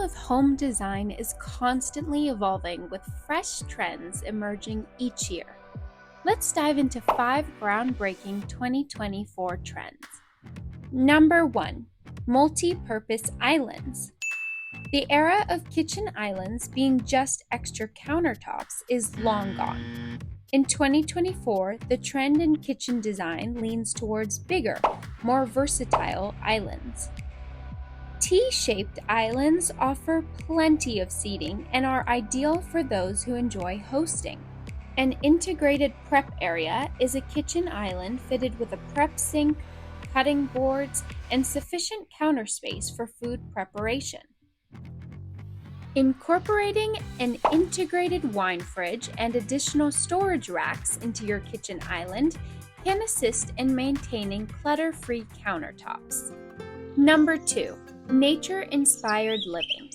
of home design is constantly evolving with fresh trends emerging each year. Let's dive into 5 groundbreaking 2024 trends. Number 1. Multi-purpose islands. The era of kitchen islands being just extra countertops is long gone. In 2024, the trend in kitchen design leans towards bigger, more versatile islands. T-shaped islands offer plenty of seating and are ideal for those who enjoy hosting. An integrated prep area is a kitchen island fitted with a prep sink, cutting boards, and sufficient counter space for food preparation. Incorporating an integrated wine fridge and additional storage racks into your kitchen island can assist in maintaining clutter-free countertops. Number 2. Nature-inspired living.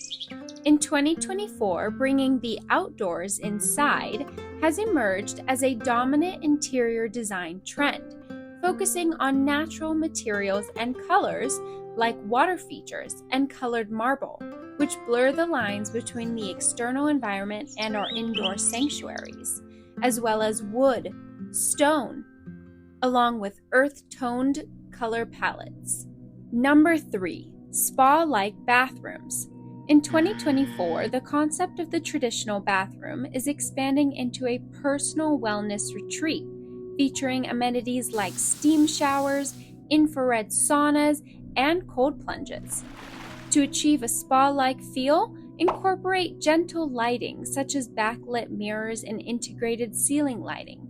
In 2024, bringing the outdoors inside has emerged as a dominant interior design trend, focusing on natural materials and colors like water features and colored marble, which blur the lines between the external environment and our indoor sanctuaries, as well as wood, stone, along with earth-toned color palettes. Number 3. Spa-like bathrooms. In 2024, the concept of the traditional bathroom is expanding into a personal wellness retreat, featuring amenities like steam showers, infrared saunas, and cold plunges. To achieve a spa-like feel, incorporate gentle lighting such as backlit mirrors and integrated ceiling lighting,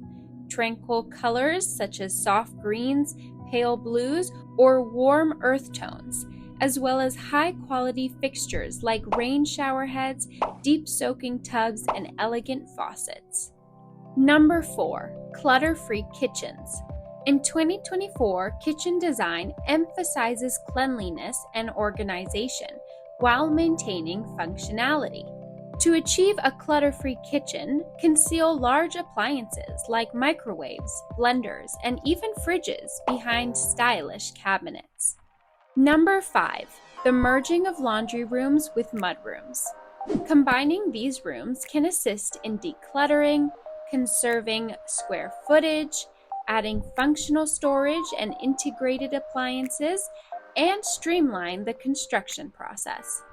tranquil colors such as soft greens, pale blues, or warm earth tones, as well as high-quality fixtures like rain shower heads, deep soaking tubs, and elegant faucets. Number 4. Clutter-free kitchens. In 2024, kitchen design emphasizes cleanliness and organization while maintaining functionality. To achieve a clutter-free kitchen, conceal large appliances like microwaves, blenders, and even fridges behind stylish cabinets. Number 5. The merging of laundry rooms with mudrooms. Combining these rooms can assist in decluttering, conserving square footage, adding functional storage and integrated appliances, and streamline the construction process.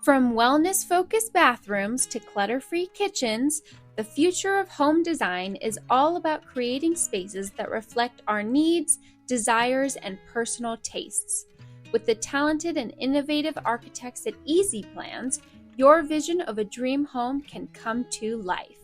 From wellness-focused bathrooms to clutter-free kitchens, the future of home design is all about creating spaces that reflect our needs, desires, and personal tastes. With the talented and innovative architects at Easy Plans, your vision of a dream home can come to life.